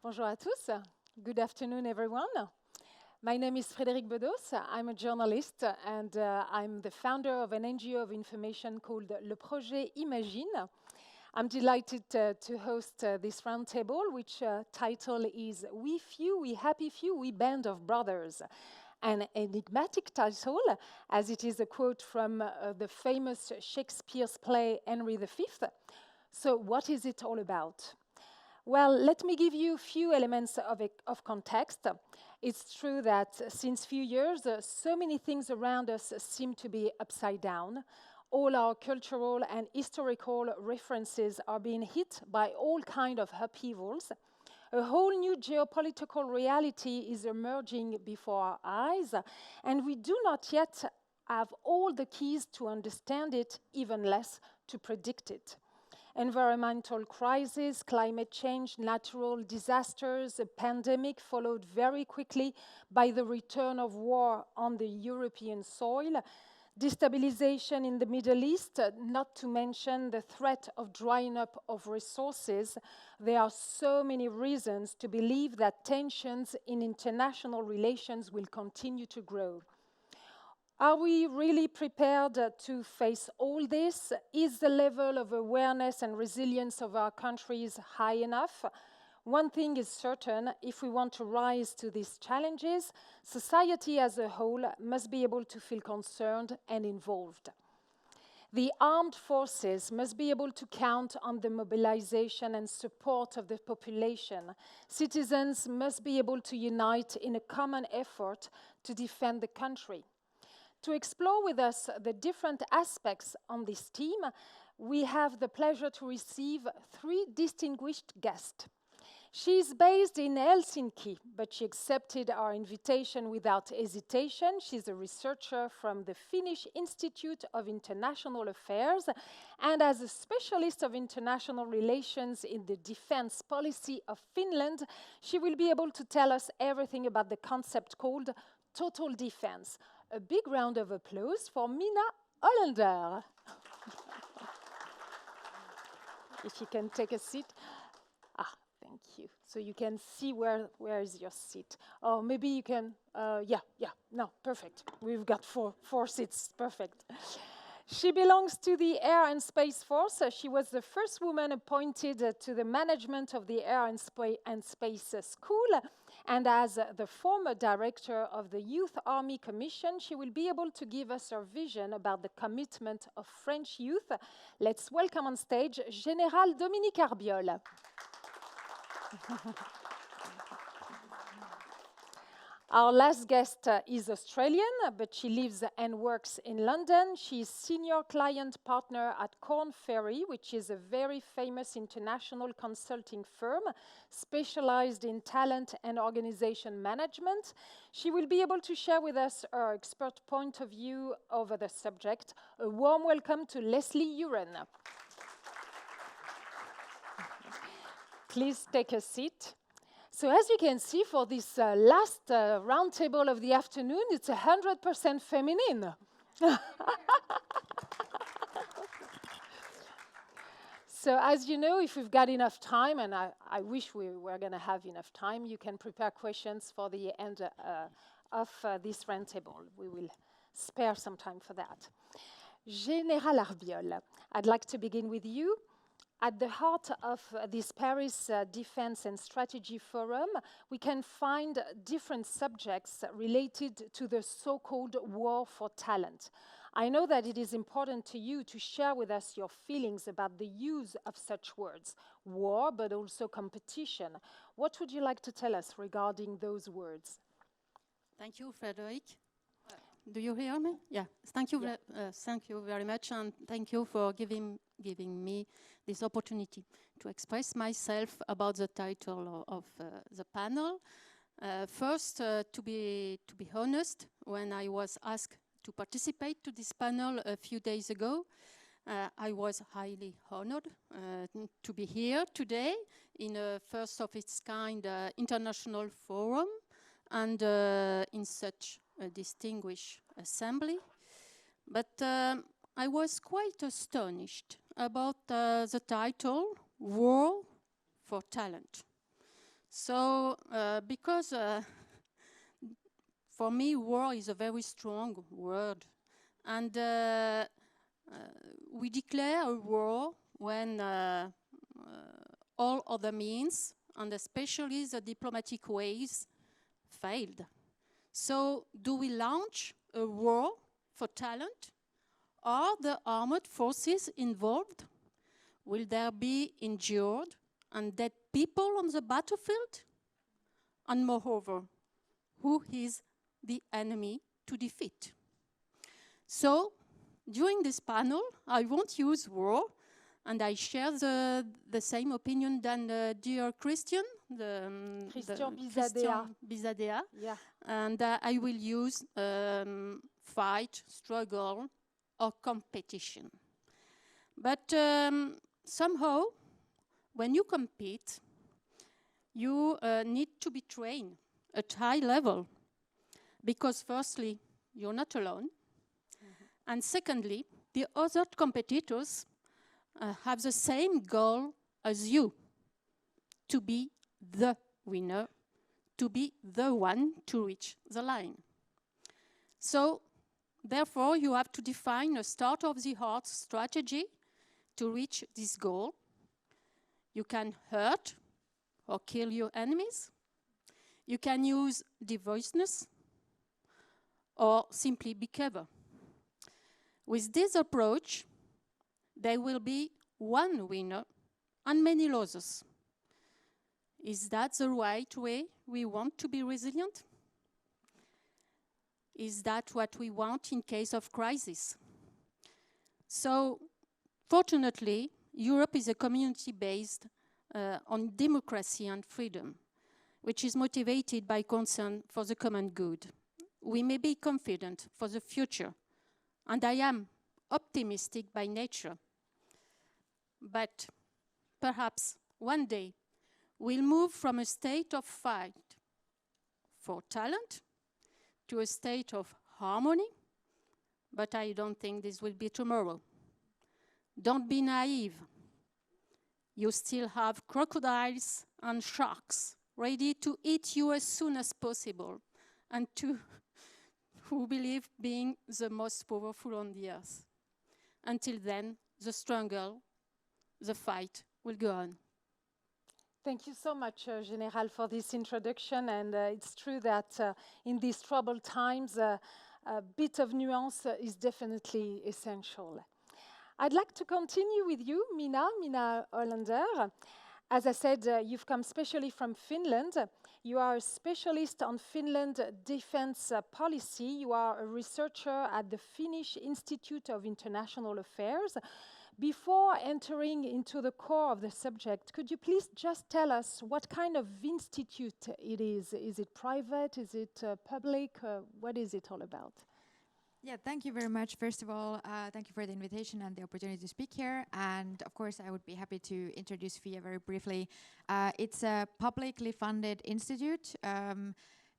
Bonjour à tous. Good afternoon, everyone. My name is Frédéric Bedos. I'm a journalist and I'm the founder of an NGO of information called Le Projet Imagine. I'm delighted to host this roundtable, which title is We Few, We Happy Few, We Band of Brothers. An enigmatic title, as it is a quote from the famous Shakespeare's play Henry V. So what is it all about? Well, let me give you a few elements of context. It's true that since few years, so many things around us seem to be upside down. All our cultural and historical references are being hit by all kinds of upheavals. A whole new geopolitical reality is emerging before our eyes, and we do not yet have all the keys to understand it, even less to predict it. Environmental crises, climate change, natural disasters, a pandemic followed very quickly by the return of war on the European soil, destabilization in the Middle East, not to mention the threat of drying up of resources. There are so many reasons to believe that tensions in international relations will continue to grow. Are we really prepared to face all this? Is the level of awareness and resilience of our countries high enough? One thing is certain, if we want to rise to these challenges, society as a whole must be able to feel concerned and involved. The armed forces must be able to count on the mobilization and support of the population. Citizens must be able to unite in a common effort to defend the country. To explore with us the different aspects on this theme, we have the pleasure to receive three distinguished guests. She is based in Helsinki, but she accepted our invitation without hesitation. She's a researcher from the Finnish Institute of International Affairs, and as a specialist of international relations in the defense policy of Finland, she will be able to tell us everything about the concept called total defense. A big round of applause for Mina Hollander. If you can take a seat. Thank you. So you can see where is your seat. Oh, maybe you can, no, perfect. We've got four seats, perfect. She belongs to the Air and Space Force. She was the first woman appointed to the management of the Air and Space School. And as the former director of the Youth Army Commission, she will be able to give us her vision about the commitment of French youth. Let's welcome on stage Général Dominique Arbiol. Our last guest is Australian, but she lives and works in London. She is senior client partner at Korn Ferry, which is a very famous international consulting firm specialized in talent and organization management. She will be able to share with us her expert point of view over the subject. A warm welcome to Leslie Uren. Please take a seat. So as you can see, for this last roundtable of the afternoon, it's 100% feminine. So as you know, if we've got enough time, and I wish we were going to have enough time, you can prepare questions for the end of this roundtable. We will spare some time for that. Général Arbiol, I'd like to begin with you. At the heart of this Paris Defense and Strategy Forum, we can find different subjects related to the so-called war for talent. I know that it is important to you to share with us your feelings about the use of such words, war, but also competition. What would you like to tell us regarding those words? Thank you, Frederic. Do you hear me? Yeah. Thank you very much, and thank you for giving me this opportunity to express myself about the title of the panel. First, to be honest, when I was asked to participate to this panel a few days ago, I was highly honored to be here today in a first of its kind international forum and in such a distinguished assembly. But I was quite astonished about the title, War for Talent. So, because for me, war is a very strong word. And we declare a war when all other means, and especially the diplomatic ways, failed. So, do we launch a war for talent? Are the armed forces involved? Will there be injured and dead people on the battlefield? And moreover, who is the enemy to defeat? So, during this panel, I won't use war, and I share the same opinion than dear Christian, Christian Bizadea. Bizadea. Yeah. And I will use fight, struggle, or competition. But somehow, when you compete, you need to be trained at high level. Because firstly, you're not alone. And secondly, the other competitors have the same goal as you, to be the winner, to be the one to reach the line. So, therefore, you have to define a state-of-the-art strategy to reach this goal. You can hurt or kill your enemies. You can use divisiveness or simply be clever. With this approach, there will be one winner and many losers. Is that the right way we want to be resilient? Is that what we want in case of crisis? So, fortunately, Europe is a community based on democracy and freedom, which is motivated by concern for the common good. We may be confident for the future, and I am optimistic by nature. But perhaps one day we'll move from a state of fight for talent to a state of harmony, but I don't think this will be tomorrow. Don't be naive. You still have crocodiles and sharks ready to eat you as soon as possible, and who believe being the most powerful on the earth. Until then, the struggle, the fight will go on. Thank you so much, Général, for this introduction. And it's true that in these troubled times, a bit of nuance is definitely essential. I'd like to continue with you, Mina Hollander. As I said, you've come specially from Finland. You are a specialist on Finland defense policy. You are a researcher at the Finnish Institute of International Affairs. Before entering into the core of the subject, could you please just tell us what kind of institute it is? Is it private? Is it public? What is it all about? Yeah, thank you very much. First of all, thank you for the invitation and the opportunity to speak here. And of course, I would be happy to introduce FIA very briefly. It's a publicly funded institute.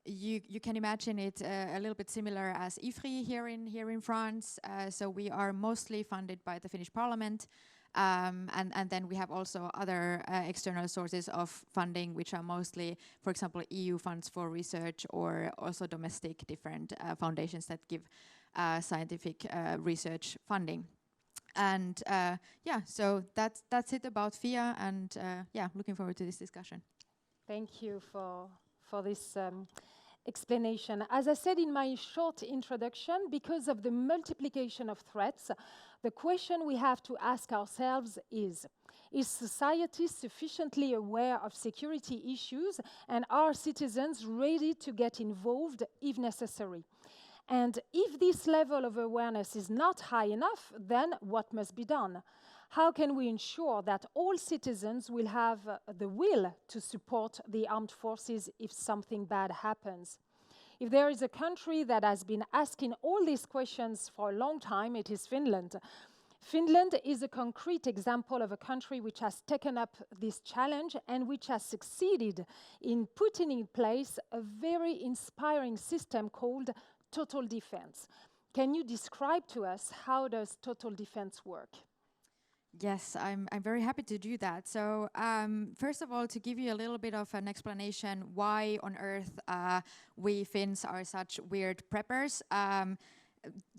You can imagine it a little bit similar as IFRI here in France. So we are mostly funded by the Finnish Parliament. And then we have also other external sources of funding, which are mostly, for example, EU funds for research, or also domestic different foundations that give scientific research funding. And yeah, so that's it about FIA, and yeah, looking forward to this discussion. Thank you for this explanation. As I said in my short introduction, because of the multiplication of threats, the question we have to ask ourselves is society sufficiently aware of security issues, and are citizens ready to get involved if necessary? And if this level of awareness is not high enough, then what must be done? How can we ensure that all citizens will have the will to support the armed forces if something bad happens? If there is a country that has been asking all these questions for a long time, it is Finland. Finland is a concrete example of a country which has taken up this challenge and which has succeeded in putting in place a very inspiring system called total defense. Can you describe to us how does total defense work? Yes, I'm very happy to do that. So first of all, to give you a little bit of an explanation why on earth we Finns are such weird preppers.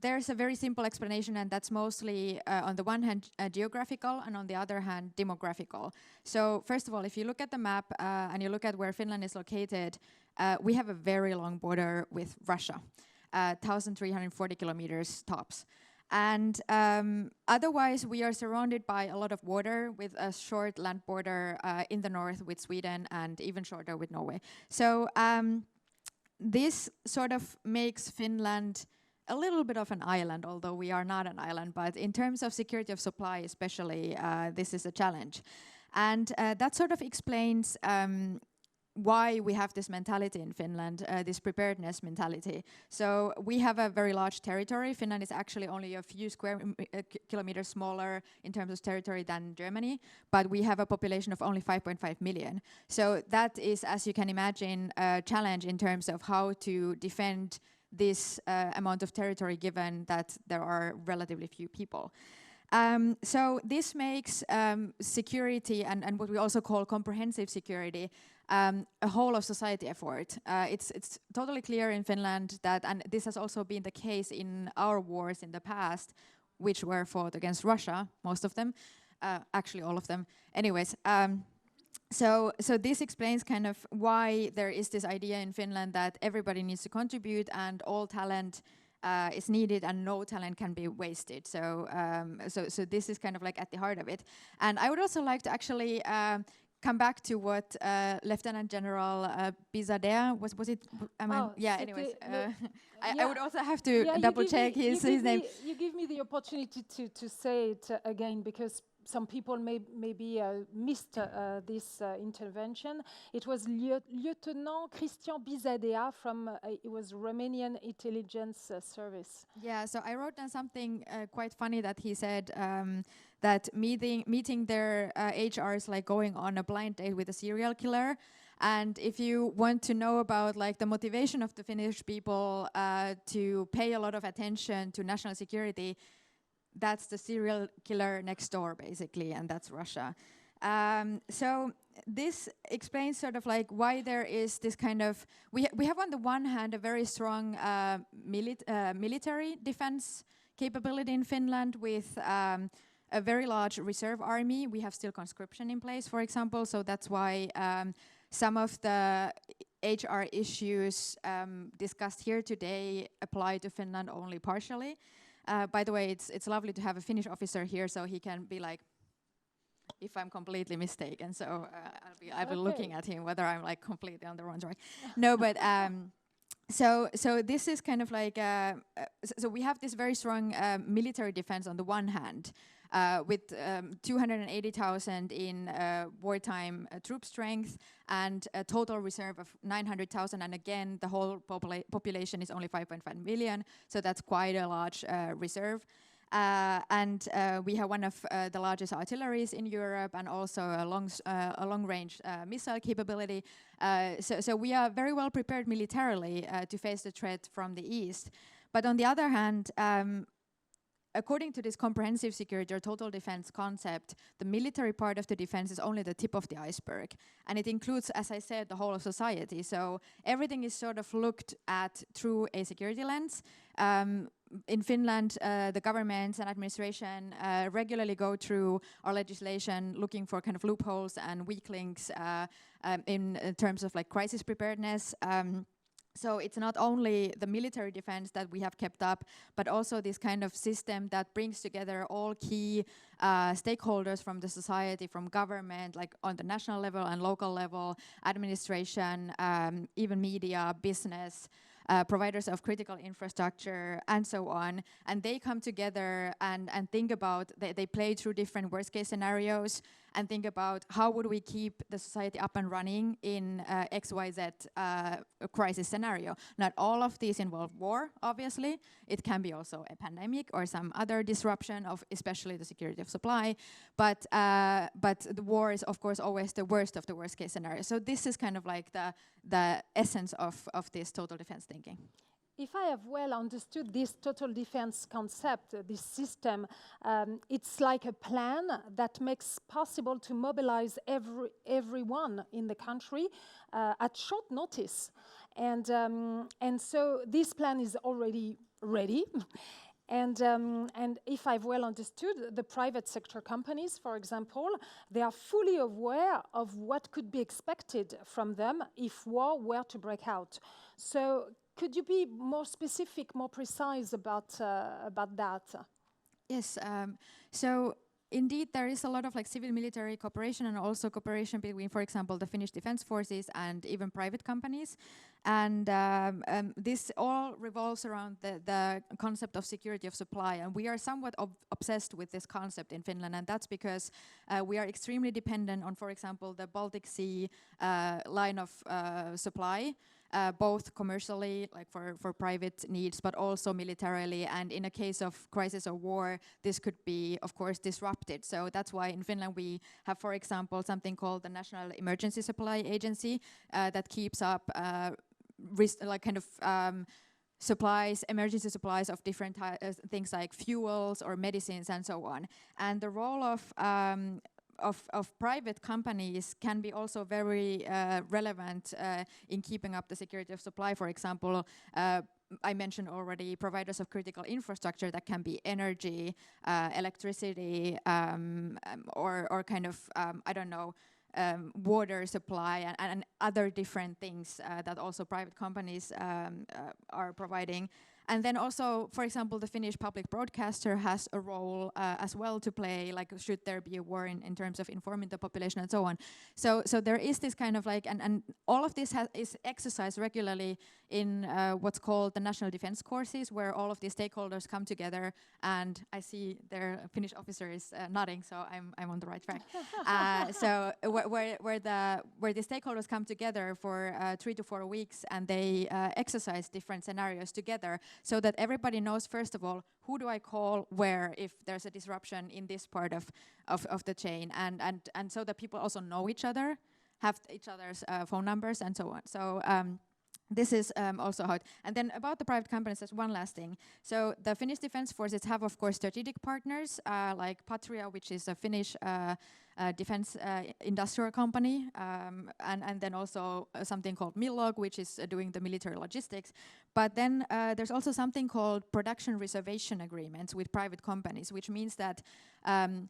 There's a very simple explanation, and that's mostly on the one hand geographical and on the other hand demographical. So first of all, if you look at the map and you look at where Finland is located, we have a very long border with Russia, 1,340 kilometers tops. And otherwise, we are surrounded by a lot of water with a short land border in the north with Sweden and even shorter with Norway. So this sort of makes Finland a little bit of an island, although we are not an island. But in terms of security of supply especially, this is a challenge. And that sort of explains why we have this mentality in Finland, this preparedness mentality. So we have a very large territory. Finland is actually only a few square kilometers smaller in terms of territory than Germany, but we have a population of only 5.5 million. So that is, as you can imagine, a challenge in terms of how to defend this amount of territory given that there are relatively few people. So this makes security and what we also call comprehensive security a whole of society effort. It's totally clear in Finland that, and this has also been the case in our wars in the past, which were fought against Russia, most of them, actually all of them. Anyways, so this explains kind of why there is this idea in Finland that everybody needs to contribute and all talent is needed and no talent can be wasted. So this is kind of like at the heart of it. And I would also like to actually come back to what Lieutenant General Bizadeh was it? I mean, yeah. Anyways, I would also have to double check his name. You give me the opportunity to say it again because some people maybe missed this intervention. It was Lieutenant Christian Bizadeh from it was Romanian intelligence service. Yeah, so I wrote down something quite funny that he said that meeting their HR is like going on a blind date with a serial killer. And if you want to know about like the motivation of the Finnish people to pay a lot of attention to national security, that's the serial killer next door, basically, and that's Russia. So this explains sort of like why there is this kind of... We have on the one hand a very strong military defense capability in Finland with a very large reserve army. We have still conscription in place, for example, so that's why some of the HR issues discussed here today apply to Finland only partially. By the way, it's lovely to have a Finnish officer here, so he can be like, if I'm completely mistaken. So I'll be looking at him whether I'm like completely on the wrong track. No, but so this is kind of like so we have this very strong military defense on the one hand. With 280,000 in wartime troop strength and a total reserve of 900,000. And again, the whole population is only 5.5 million. So that's quite a large reserve. And we have one of the largest artilleries in Europe and also a long-range missile capability. So we are very well prepared militarily to face the threat from the east. But on the other hand, according to this comprehensive security or total defense concept, the military part of the defense is only the tip of the iceberg. And it includes, as I said, the whole of society. So everything is sort of looked at through a security lens. In Finland, the government and administration regularly go through our legislation looking for kind of loopholes and weak links in terms of like crisis preparedness. So it's not only the military defense that we have kept up, but also this kind of system that brings together all key stakeholders from the society, from government, like on the national level and local level, administration, even media, business, providers of critical infrastructure, and so on. And they come together and think about, they play through different worst case scenarios and think about how would we keep the society up and running in XYZ crisis scenario. Not all of these involve war, obviously. It can be also a pandemic or some other disruption of especially the security of supply. But the war is, of course, always the worst of the worst case scenario. So this is kind of like the essence of this total defense thinking. if I have well understood this total defense concept, this system, it's like a plan that makes possible to mobilize everyone in the country at short notice. And so this plan is already ready. And if I've well understood, the private sector companies, for example, they are fully aware of what could be expected from them if war were to break out. So could you be more specific, more precise about that? Yes. So indeed, there is a lot of like civil-military cooperation and also cooperation between, for example, the Finnish Defense Forces and even private companies. And this all revolves around the concept of security of supply. And we are somewhat obsessed with this concept in Finland. And that's because we are extremely dependent on, for example, the Baltic Sea line of supply. Both commercially, like for private needs, but also militarily. And in a case of crisis or war, this could be, of course, disrupted. So that's why in Finland we have, for example, something called the National Emergency Supply Agency that keeps up supplies, emergency supplies of different things like fuels or medicines and so on. And the role of private companies can be also very relevant in keeping up the security of supply. For example, I mentioned already providers of critical infrastructure that can be energy, electricity, or kind of, I don't know, water supply and other different things that also private companies are providing. And then also, for example, the Finnish public broadcaster has a role as well to play, like should there be a war in terms of informing the population and so on. So there is this kind of like, and all of this is exercised regularly in what's called the National Defense Courses, where all of the stakeholders come together. And I see their Finnish officer is nodding, so I'm on the right track. So where the stakeholders come together for 3 to 4 weeks, and they exercise different scenarios together, so that everybody knows, first of all, who do I call where if there's a disruption in this part of the chain, and so that people also know each other, have each other's phone numbers and so on. So this is also how and then about the private companies, there's one last thing. So the Finnish Defense Forces have, of course, strategic partners like Patria, which is a Finnish defense industrial company, and then also something called Millog, which is doing the military logistics. But then there's also something called production reservation agreements with private companies, which means that an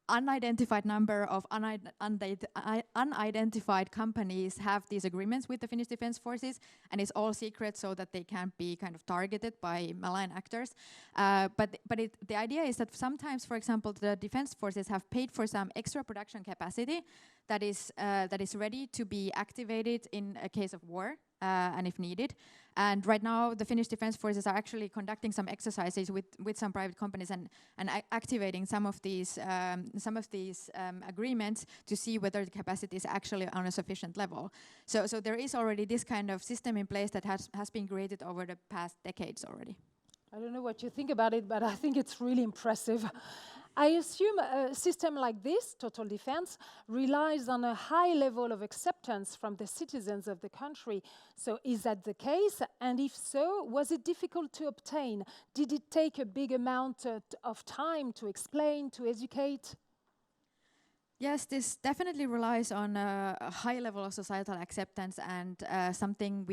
unidentified number of unidentified companies have these agreements with the Finnish Defense Forces, and it's all secret so that they can't be kind of targeted by malign actors. But the idea is that sometimes, for example, the defense forces have paid for some extra production capacity that is ready to be activated in a case of war. And if needed. And right now, the Finnish Defense Forces are actually conducting some exercises with some private companies and activating some of these agreements to see whether the capacity is actually on a sufficient level. So there is already this kind of system in place that has been created over the past decades already. I don't know what you think about it, but I think it's really impressive. I assume a system like this, total defense, relies on a high level of acceptance from the citizens of the country. So is that the case? And if so, was it difficult to obtain? Did it take a big amount of time to explain, to educate? Yes, this definitely relies on a high level of societal acceptance and something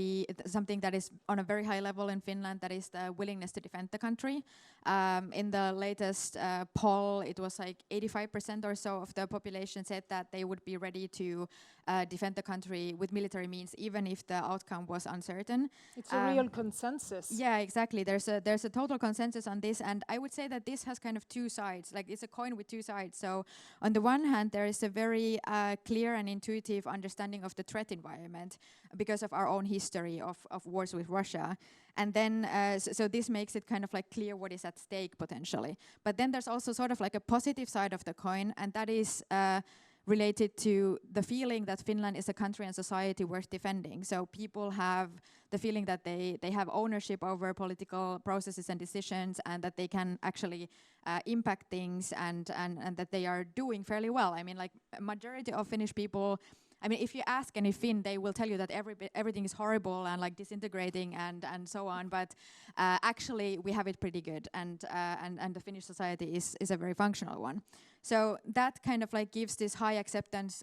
that is on a very high level in Finland, that is the willingness to defend the country. In the latest poll, it was like 85% or so of the population said that they would be ready to defend the country with military means, even if the outcome was uncertain. It's a real consensus. Yeah, exactly. There's a total consensus on this, and I would say that this has kind of two sides. Like, it's a coin with two sides. So on the one hand, there is a very clear and intuitive understanding of the threat environment because of our own history of wars with Russia. And then, so this makes it kind of like clear what is at stake potentially. But then there's also sort of like a positive side of the coin, and that is related to the feeling that Finland is a country and society worth defending. So people have the feeling that they have ownership over political processes and decisions, and that they can actually impact things, and that they are doing fairly well. I mean, like, a majority of Finnish people I mean, if you ask any Finn, they will tell you that everything is horrible and like disintegrating and so on. But actually, we have it pretty good, and the Finnish society is a very functional one. So that kind of like gives this high acceptance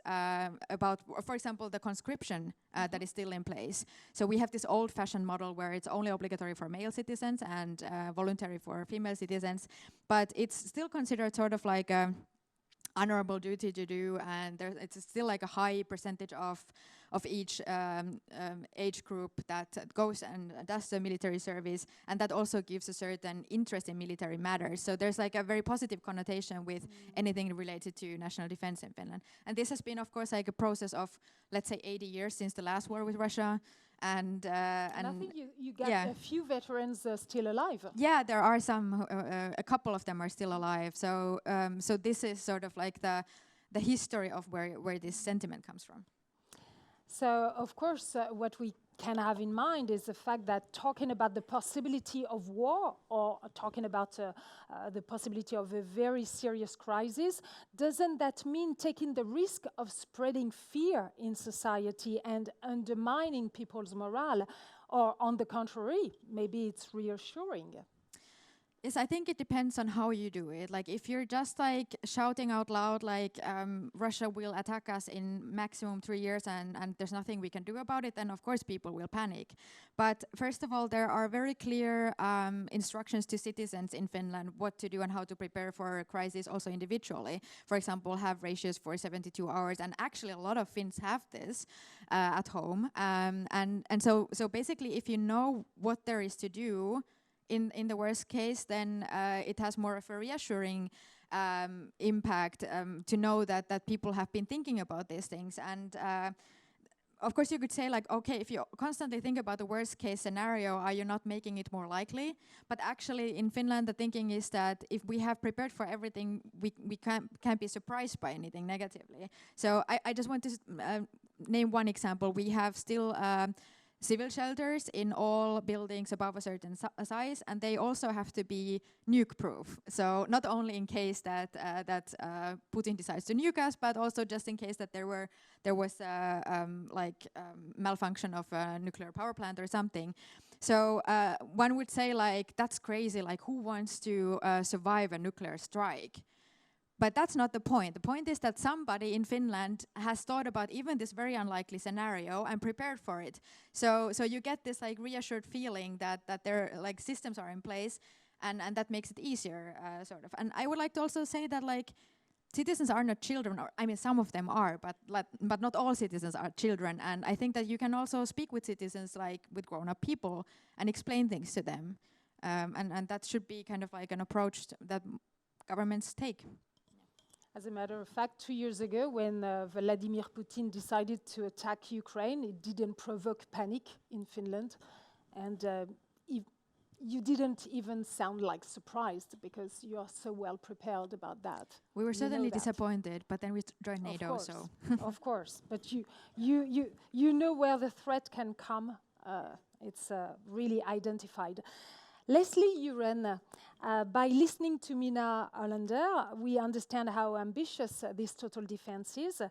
about, for example, the conscription that is still in place. So we have this old-fashioned model where it's only obligatory for male citizens and voluntary for female citizens, but it's still considered sort of like a honorable duty to do, and it's still like a high percentage of each age group that goes and does the military service, and that also gives a certain interest in military matters. So there's like a very positive connotation with anything related to national defense in Finland. And this has been, of course, like a process of, let's say, 80 years since the last war with Russia. And I think you got a few veterans still alive. Yeah, there are some. A couple of them are still alive. So so this is sort of like the history of where this sentiment comes from. So, of course, what we can have in mind is the fact that talking about the possibility of war or talking about the possibility of a very serious crisis, doesn't that mean taking the risk of spreading fear in society and undermining people's morale? Or on the contrary, maybe it's reassuring? Yes, I think it depends on how you do it. Like if you're just like shouting out loud, like Russia will attack us in maximum 3 years and there's nothing we can do about it, then of course people will panic. But first of all, there are very clear instructions to citizens in Finland what to do and how to prepare for a crisis also individually. For example, have ratios for 72 hours. And actually a lot of Finns have this at home. And so basically if you know what there is to do, in the worst case, then it has more of a reassuring impact to know that people have been thinking about these things. And of course, you could say like, okay, if you constantly think about the worst case scenario, are you not making it more likely? But actually, in Finland, the thinking is that if we have prepared for everything, we can't be surprised by anything negatively. So I just want to name one example. We have still civil shelters in all buildings above a certain size, and they also have to be nuke-proof. So not only in case that Putin decides to nuke us, but also just in case that there was malfunction of a nuclear power plant or something. So one would say like that's crazy. Like who wants to survive a nuclear strike? But that's not the point. The point is that somebody in Finland has thought about even this very unlikely scenario and prepared for it. So you get this like reassured feeling that their like systems are in place, and that makes it easier, sort of. And I would like to also say that like citizens are not children, or I mean some of them are, but not all citizens are children. And I think that you can also speak with citizens like with grown-up people and explain things to them, and that should be kind of like an approach that governments take. As a matter of fact, 2 years ago, when Vladimir Putin decided to attack Ukraine, it didn't provoke panic in Finland. And you didn't even sound like surprised because you are so well prepared about that. We were certainly disappointed, but then we joined NATO, of course, so... Of course, but you know where the threat can come. It's really identified. Leslie Uren, by listening to Mina Hollander, we understand how ambitious this total defense is.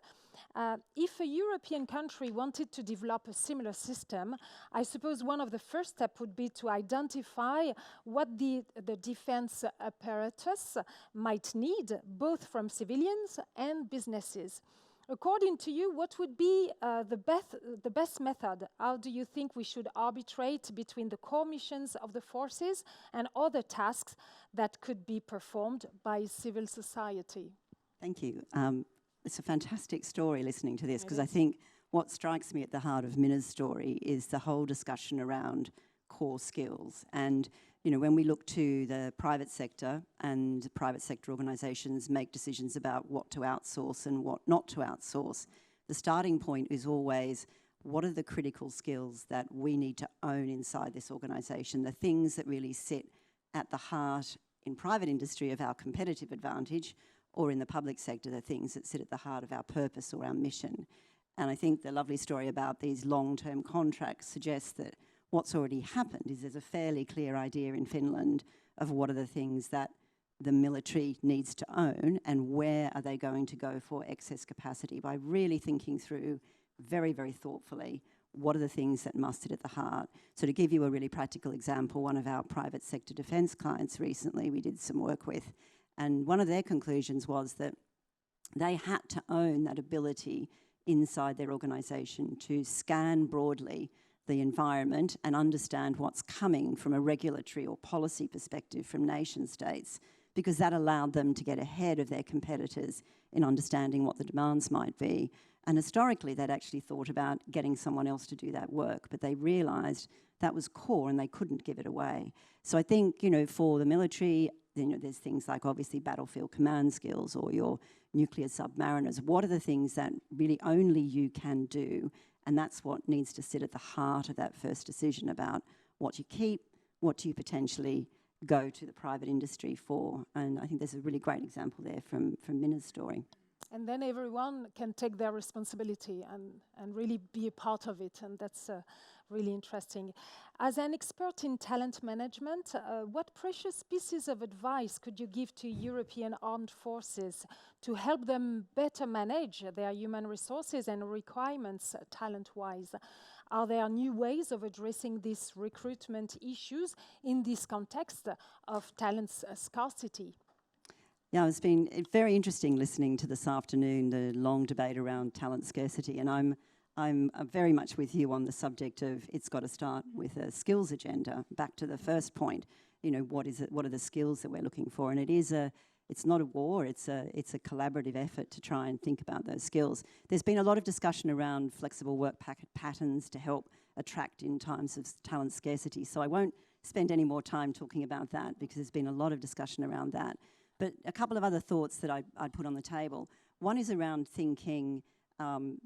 If a European country wanted to develop a similar system, I suppose one of the first steps would be to identify what the defense apparatus might need, both from civilians and businesses. According to you, what would be the best method? How do you think we should arbitrate between the core missions of the forces and other tasks that could be performed by civil society? Thank you. It's a fantastic story listening to this, because I think what strikes me at the heart of Minna's story is the whole discussion around core skills. And you know, when we look to the private sector, and private sector organisations make decisions about what to outsource and what not to outsource, the starting point is always, what are the critical skills that we need to own inside this organisation, the things that really sit at the heart in private industry of our competitive advantage, or in the public sector, the things that sit at the heart of our purpose or our mission. And I think the lovely story about these long-term contracts suggests that what's already happened is there's a fairly clear idea in Finland of what are the things that the military needs to own and where are they going to go for excess capacity, by really thinking through very, very thoughtfully what are the things that must sit at the heart. So to give you a really practical example, one of our private sector defence clients recently we did some work with, and one of their conclusions was that they had to own that ability inside their organisation to scan broadly the environment and understand what's coming from a regulatory or policy perspective from nation states, because that allowed them to get ahead of their competitors in understanding what the demands might be. And historically, they'd actually thought about getting someone else to do that work, but they realised that was core and they couldn't give it away. So I think, you know, for the military, you know, there's things like obviously battlefield command skills or your nuclear submariners. What are the things that really only you can do? And that's what needs to sit at the heart of that first decision about what you keep, what do you potentially go to the private industry for. And I think there's a really great example there from Minna's story. And then everyone can take their responsibility and really be a part of it. And that's really interesting. As an expert in talent management, what precious pieces of advice could you give to European armed forces to help them better manage their human resources and requirements talent-wise? Are there new ways of addressing these recruitment issues in this context of talent scarcity? Yeah, it's been very interesting listening to this afternoon the long debate around talent scarcity, and I'm very much with you on the subject of it's got to start with a skills agenda. Back to the first point, you know, what is it? What are the skills that we're looking for? And it's not a war. It's a collaborative effort to try and think about those skills. There's been a lot of discussion around flexible work patterns to help attract in times of talent scarcity. So I won't spend any more time talking about that because there's been a lot of discussion around that. But a couple of other thoughts that I'd put on the table. One is around thinking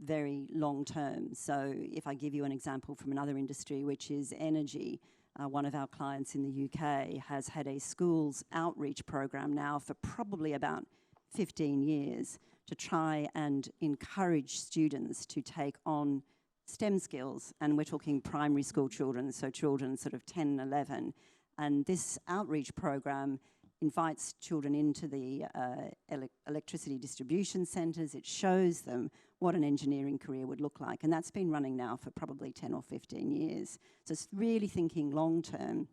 very long term. So if I give you an example from another industry, which is energy, one of our clients in the UK has had a schools outreach program now for probably about 15 years to try and encourage students to take on STEM skills. And we're talking primary school children, so children sort of 10 and 11. And this outreach program invites children into the electricity distribution centres. It shows them what an engineering career would look like. And that's been running now for probably 10 or 15 years. So it's really thinking long term.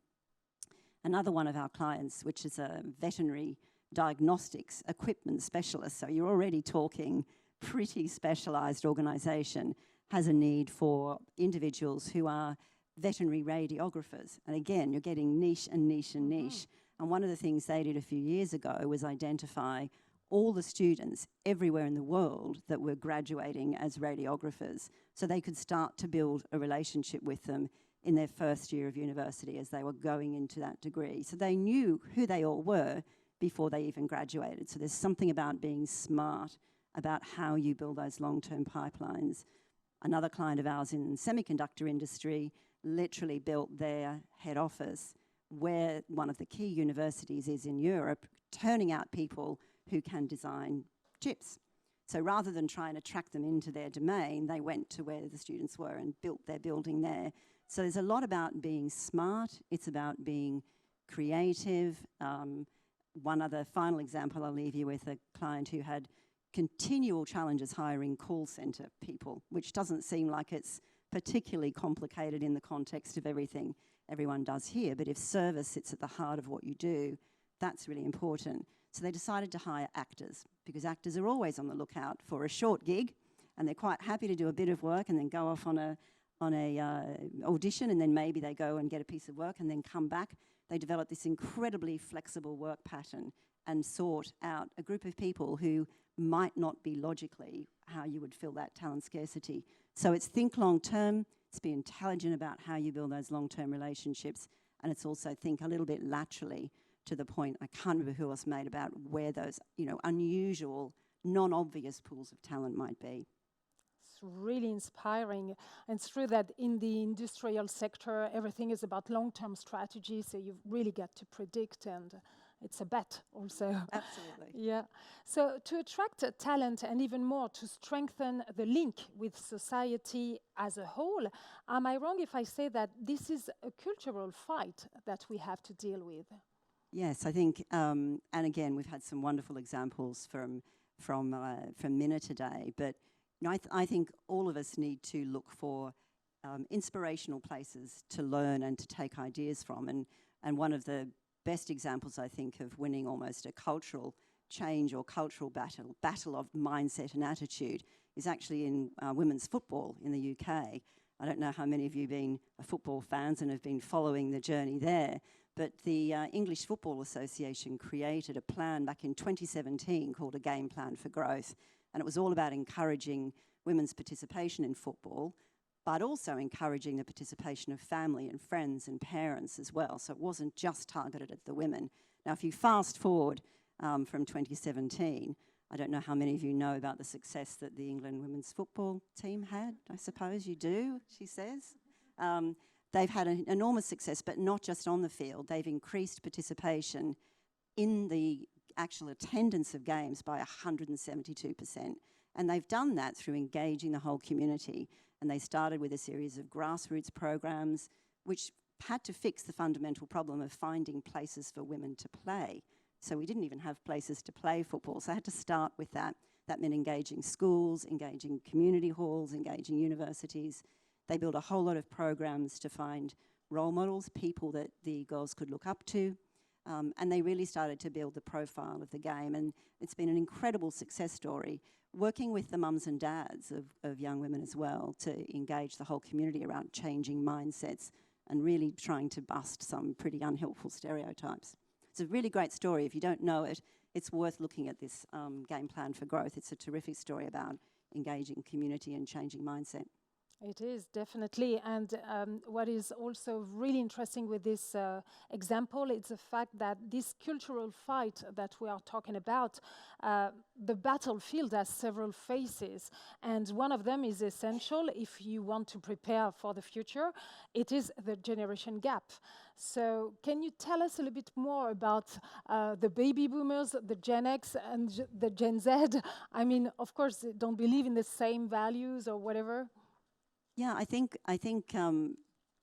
Another one of our clients, which is a veterinary diagnostics equipment specialist, so you're already talking pretty specialised organisation, has a need for individuals who are veterinary radiographers. And again, you're getting niche and niche and niche. And one of the things they did a few years ago was identify all the students everywhere in the world that were graduating as radiographers so they could start to build a relationship with them in their first year of university as they were going into that degree. So they knew who they all were before they even graduated. So there's something about being smart about how you build those long-term pipelines. Another client of ours in the semiconductor industry literally built their head office where one of the key universities is in Europe, turning out people who can design chips. So rather than trying to track them into their domain, they went to where the students were and built their building there. So there's a lot about being smart. It's about being creative. One other final example I'll leave you with, a client who had continual challenges hiring call centre people, which doesn't seem like it's particularly complicated in the context of everything everyone does here, but if service sits at the heart of what you do, that's really important. So they decided to hire actors, because actors are always on the lookout for a short gig, and they're quite happy to do a bit of work and then go off on a audition, and then maybe they go and get a piece of work and then come back. They developed this incredibly flexible work pattern and sought out a group of people who might not be logically how you would fill that talent scarcity. So it's think long term, it's be intelligent about how you build those long-term relationships, and it's also think a little bit laterally to the point, I can't remember who else made, about where those, you know, unusual, non-obvious pools of talent might be. It's really inspiring. And it's true that in the industrial sector, everything is about long-term strategy, so you really get to predict, and it's a bet also. Absolutely. Yeah. So to attract talent and even more to strengthen the link with society as a whole, am I wrong if I say that this is a cultural fight that we have to deal with? Yes, I think, and again, we've had some wonderful examples from Minna today, but I think all of us need to look for inspirational places to learn and to take ideas from. And one of the best examples, I think, of winning almost a cultural change or cultural battle of mindset and attitude is actually in women's football in the UK. I don't know how many of you have been football fans and have been following the journey there, but the English Football Association created a plan back in 2017 called a Game Plan for Growth, and it was all about encouraging women's participation in football, but also encouraging the participation of family and friends and parents as well. So it wasn't just targeted at the women. Now, if you fast forward from 2017, I don't know how many of you know about the success that the England women's football team had. I suppose you do, she says. They've had an enormous success, but not just on the field. They've increased participation in the actual attendance of games by 172%. And they've done that through engaging the whole community. And they started with a series of grassroots programs, which had to fix the fundamental problem of finding places for women to play. So we didn't even have places to play football. So I had to start with that. That meant engaging schools, engaging community halls, engaging universities. They built a whole lot of programs to find role models, people that the girls could look up to. And they really started to build the profile of the game. And it's been an incredible success story, working with the mums and dads of young women as well to engage the whole community around changing mindsets and really trying to bust some pretty unhelpful stereotypes. It's a really great story. If you don't know it, it's worth looking at this Game Plan for Growth. It's a terrific story about engaging community and changing mindset. It is, definitely. And what is also really interesting with this example is the fact that this cultural fight that we are talking about, the battlefield has several phases. And one of them is essential if you want to prepare for the future. It is the generation gap. So can you tell us a little bit more about the baby boomers, the Gen X and the Gen Z? I mean, of course, they don't believe in the same values or whatever. Yeah, I think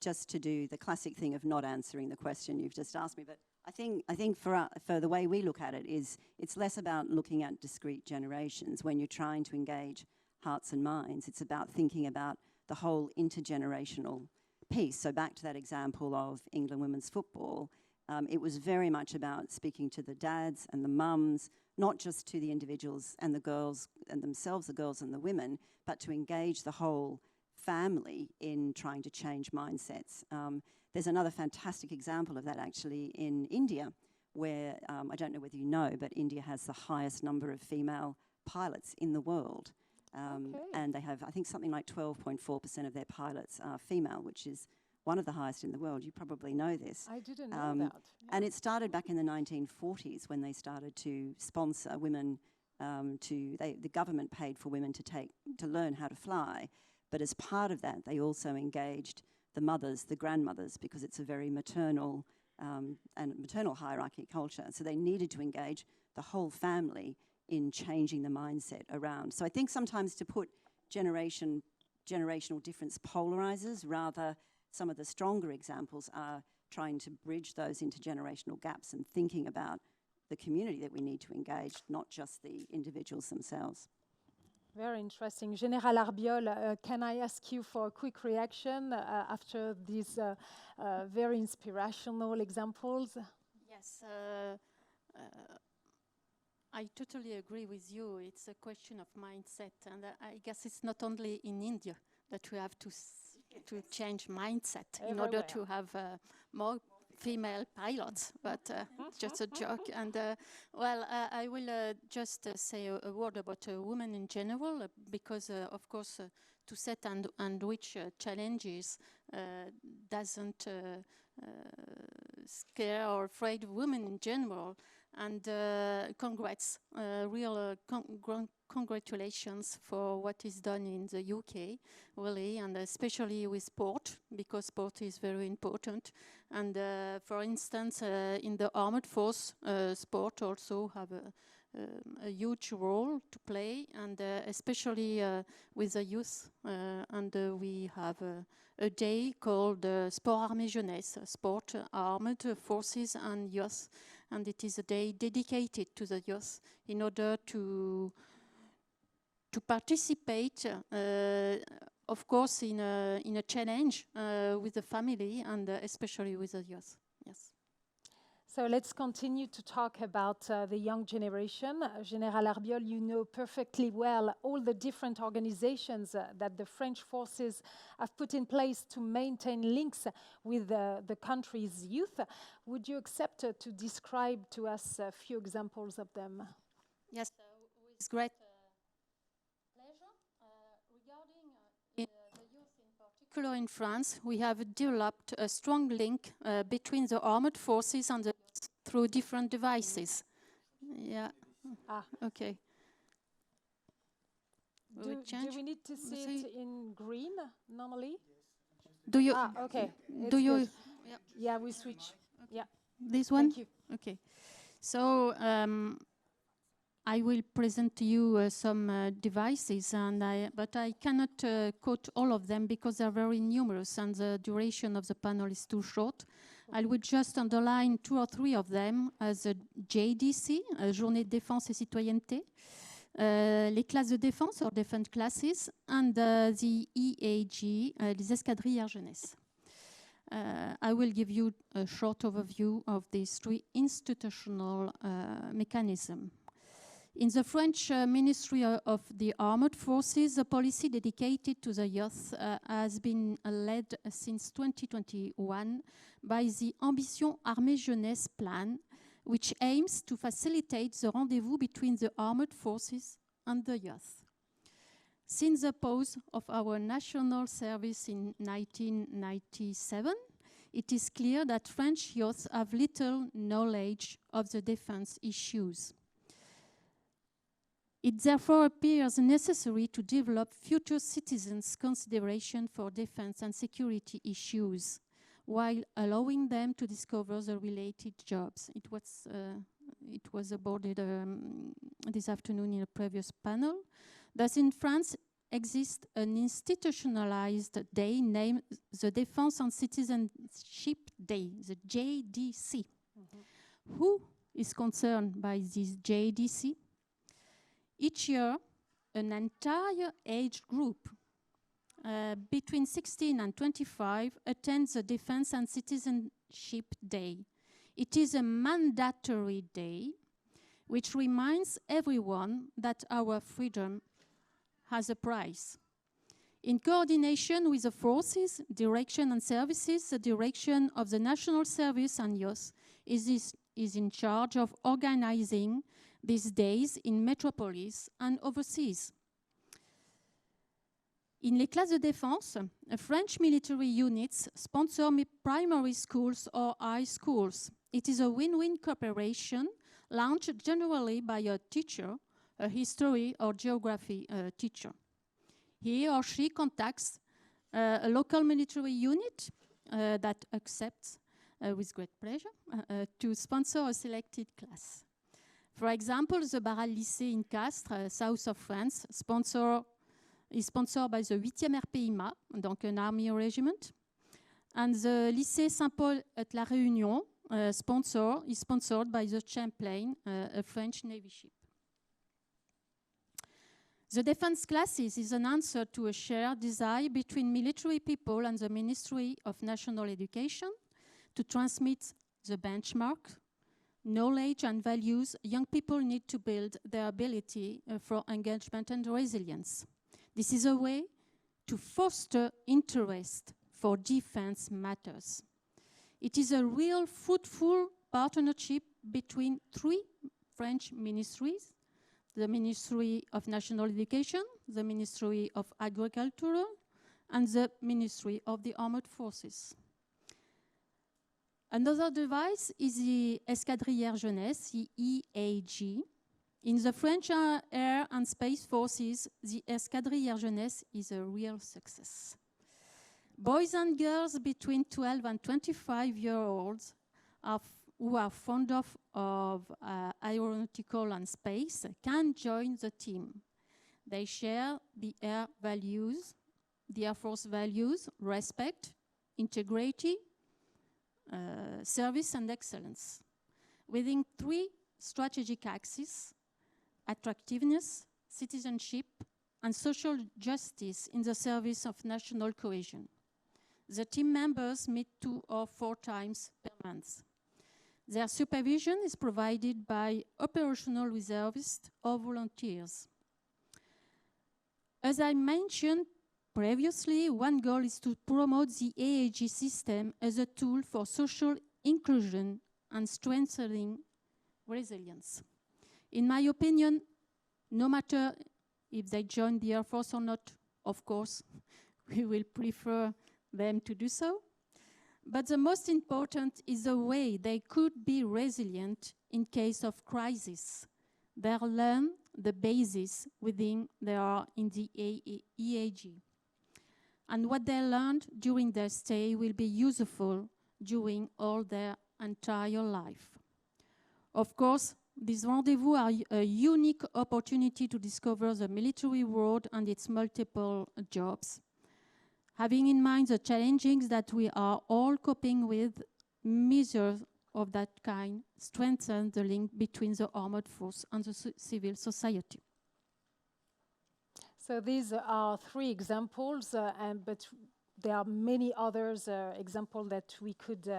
just to do the classic thing of not answering the question you've just asked me, but I think for the way we look at it is it's less about looking at discrete generations when you're trying to engage hearts and minds. It's about thinking about the whole intergenerational piece. So back to that example of England women's football, it was very much about speaking to the dads and the mums, not just to the individuals and the girls and themselves, the girls and the women, but to engage the whole family in trying to change mindsets. There's another fantastic example of that actually in India, where I don't know whether you know, but India has the highest number of female pilots in the world. And they have, I think, something like 12.4% of their pilots are female, which is one of the highest in the world. You probably know this. I didn't know that. Yeah. And it started back in the 1940s when they started to sponsor women. The government paid for women to learn how to fly. But as part of that, they also engaged the mothers, the grandmothers, because it's a very maternal and maternal hierarchy culture. So they needed to engage the whole family in changing the mindset around. So I think sometimes to put generational difference polarizes, rather some of the stronger examples are trying to bridge those intergenerational gaps and thinking about the community that we need to engage, not just the individuals themselves. Very interesting. Général Arbiol, can I ask you for a quick reaction after these very inspirational examples? Yes, I totally agree with you. It's a question of mindset, and I guess it's not only in India that we have to change mindset in order to have more female pilots, but it's just a joke. And I will just say a word about women in general, because of course to set and which challenges doesn't scare or afraid women in general. And congrats, congratulations for what is done in the UK, really, and especially with sport, because sport is very important. And for instance, in the armed force, sport also have a huge role to play, and especially with the youth. And we have a day called Sport, Armées, Jeunesse, Sport, Armed Forces and Youth. And it is a day dedicated to the youth in order to to participate, of course, in a challenge with the family and especially with the youth. Yes. So let's continue to talk about the young generation. General Arbiol, you know perfectly well all the different organizations that the French forces have put in place to maintain links with the country's youth. Would you accept to describe to us a few examples of them? Yes, with great pleasure. Regarding the youth in particular in France, we have developed a strong link between the armed forces and the through different devices. Yeah. Okay. Do we need to see it in green normally? Do you? Okay. Do you? Yeah. Yeah, we switch. Okay. Yeah. This one. Thank you. Okay. So I will present to you some devices, but I cannot quote all of them because they're very numerous and the duration of the panel is too short. I would just underline 2 or 3 of them as a JDC, Journée de défense et citoyenneté, les classes de défense, or defense classes, and the EAG, les escadrilles air jeunesse. I will give you a short overview of these 3 institutional mechanisms. In the French Ministry of the Armed Forces, the policy dedicated to the youth has been led since 2021 by the Ambition Armées Jeunesse plan, which aims to facilitate the rendezvous between the armed forces and the youth. Since the pause of our national service in 1997, it is clear that French youth have little knowledge of the defense issues. It therefore appears necessary to develop future citizens' consideration for defense and security issues, while allowing them to discover the related jobs. It was aborded this afternoon in a previous panel. Thus, in France exists an institutionalized day named the Defense and Citizenship Day, the JDC. Mm-hmm. Who is concerned by this JDC? Each year, an entire age group between 16 and 25 attends the Defense and Citizenship Day. It is a mandatory day which reminds everyone that our freedom has a price. In coordination with the forces, direction and services, the direction of the National Service and Youth is in charge of organizing these days in metropolis and overseas. In les classes de défense, French military units sponsor primary schools or high schools. It is a win-win cooperation launched generally by a teacher, a history or geography teacher. He or she contacts a local military unit that accepts with great pleasure to sponsor a selected class. For example, the Barral Lycée in Castres, south of France, is sponsored by the 8e RPIMA, donc an army regiment, and the Lycée Saint-Paul at La Réunion is sponsored by the Champlain, a French Navy ship. The defense classes is an answer to a shared desire between military people and the Ministry of National Education to transmit the benchmark, knowledge and values young people need to build their ability for engagement and resilience. This is a way to foster interest for defense matters. It is a real fruitful partnership between 3 French ministries: the Ministry of National Education, the Ministry of Agriculture, and the Ministry of the Armed Forces. Another device is the Escadrille Air Jeunesse, the EAG. In the French Air and Space Forces, the Escadrille Air Jeunesse is a real success. Boys and girls between 12 and 25-year-olds who are fond of aeronautical and space can join the team. They share the Air Force values, respect, integrity, service and excellence, within 3 strategic axes: attractiveness, citizenship, and social justice in the service of national cohesion. The team members meet 2 or 4 times per month. Their supervision is provided by operational reservists or volunteers. As I mentioned previously, one goal is to promote the AAG system as a tool for social inclusion and strengthening resilience. In my opinion, no matter if they join the Air Force or not, of course, we will prefer them to do so. But the most important is the way they could be resilient in case of crisis. They learn the basis within they are in the EAG. And what they learned during their stay will be useful during all their entire life. Of course, these rendezvous are a unique opportunity to discover the military world and its multiple jobs. Having in mind the challenges that we are all coping with, measures of that kind strengthen the link between the armed force and the civil society. So these are 3 examples, but there are many others examples that we could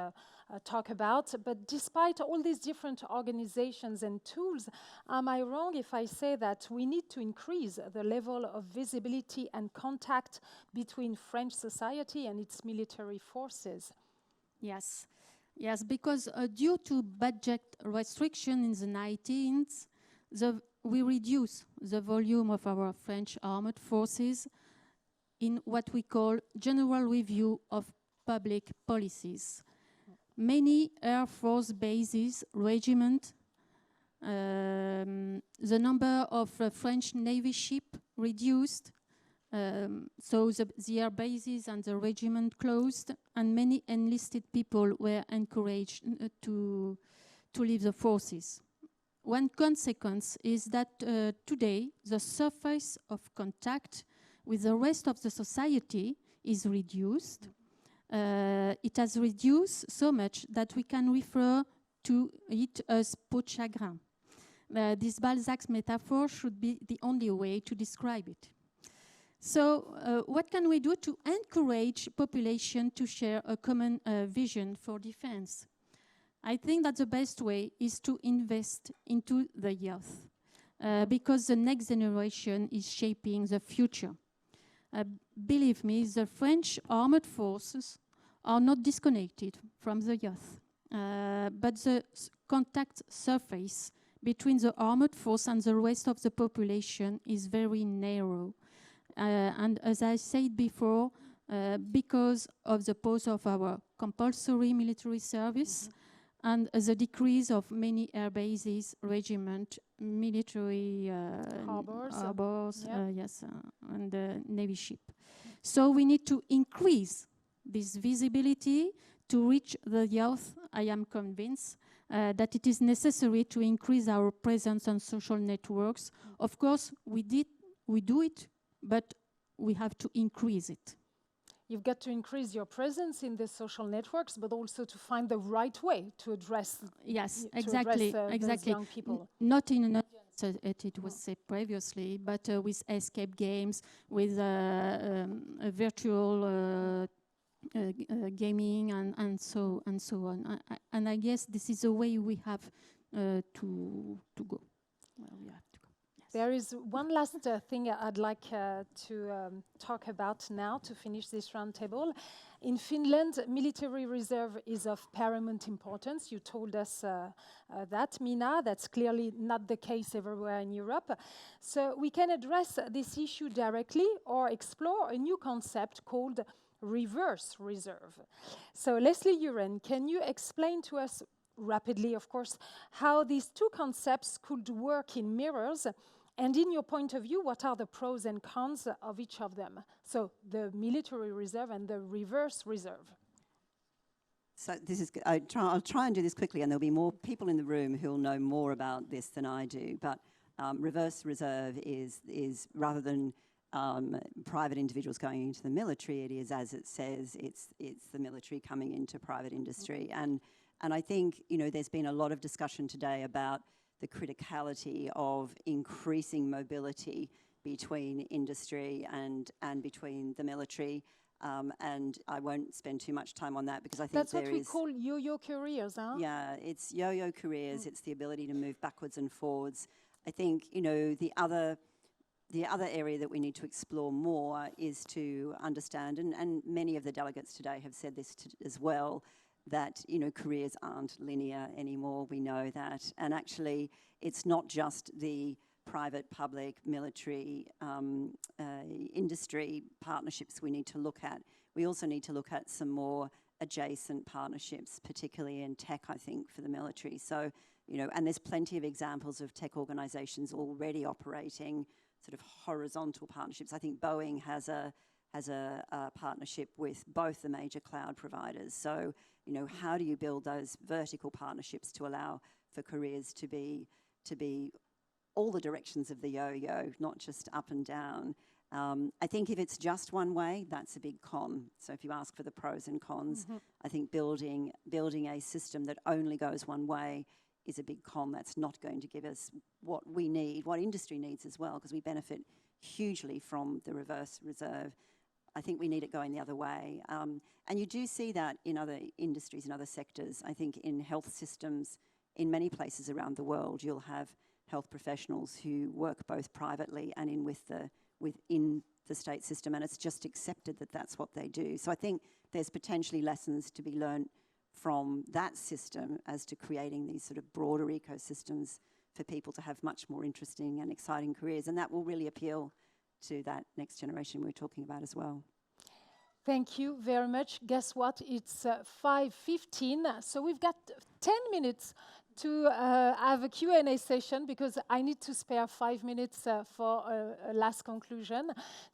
talk about. But despite all these different organizations and tools, am I wrong if I say that we need to increase the level of visibility and contact between French society and its military forces? Yes, yes, because due to budget restriction in the 19th, we reduce the volume of our French armed forces in what we call general review of public policies. Many Air Force bases, regiments, the number of French Navy ships reduced, so the air bases and the regiment closed, and many enlisted people were encouraged to leave the forces. One consequence is that today the surface of contact with the rest of the society is reduced. It has reduced so much that we can refer to it as peau de chagrin. This Balzac's metaphor should be the only way to describe it. So what can we do to encourage population to share a common vision for defense? I think that the best way is to invest into the youth, because the next generation is shaping the future. Believe me, the French armed forces are not disconnected from the youth, but the contact surface between the armed force and the rest of the population is very narrow. And as I said before, because of the pause of our compulsory military service, and the decrease of many air bases, regiment, military harbors, yes, and navy ship. So we need to increase this visibility to reach the youth. I am convinced that it is necessary to increase our presence on social networks. Of course, we do it, but we have to increase it. You've got to increase your presence in the social networks, but also to find the right way to address exactly. those young people. Not in an audience, it was said previously, but with escape games, with virtual gaming, and so on. And I guess this is the way we have to go. Well, we have to go. There is one last thing I'd like to talk about now to finish this roundtable. In Finland, military reserve is of paramount importance. You told us that, Mina. That's clearly not the case everywhere in Europe. So we can address this issue directly or explore a new concept called reverse reserve. So Leslie Uren, can you explain to us rapidly, of course, how these 2 concepts could work in mirrors? And in your point of view, what are the pros and cons of each of them? So the military reserve and the reverse reserve. So this is. I'll try and do this quickly, and there'll be more people in the room who'll know more about this than I do. But reverse reserve is rather than private individuals going into the military, it is, as it says, it's the military coming into private industry. And I think, you know, there's been a lot of discussion today about the criticality of increasing mobility between industry and between the military. And I won't spend too much time on that because I think That's what we call yo-yo careers, huh? Yeah, it's yo-yo careers. It's the ability to move backwards and forwards. I think, you know, the other area that we need to explore more is to understand, and many of the delegates today have said this as well, that, you know, careers aren't linear anymore. We know that. And actually, it's not just the private, public, military, industry partnerships we need to look at. We also need to look at some more adjacent partnerships, particularly in tech, I think, for the military. So, you know, and there's plenty of examples of tech organizations already operating sort of horizontal partnerships. I think Boeing has a partnership with both the major cloud providers. So, you know, how do you build those vertical partnerships to allow for careers to be all the directions of the yo-yo, not just up and down? I think if it's just one way, that's a big con. So if you ask for the pros and cons, I think building a system that only goes one way is a big con. That's not going to give us what we need, what industry needs as well, because we benefit hugely from the reverse reserve. I think we need it going the other way. And you do see that in other industries and other sectors. I think in health systems, in many places around the world, you'll have health professionals who work both privately and within the state system, and it's just accepted that that's what they do. So I think there's potentially lessons to be learned from that system as to creating these sort of broader ecosystems for people to have much more interesting and exciting careers, and that will really appeal to that next generation we're talking about as well. Thank you very much. Guess what? It's 5:15, so we've got 10 minutes to have a Q&A session because I need to spare 5 minutes for a last conclusion.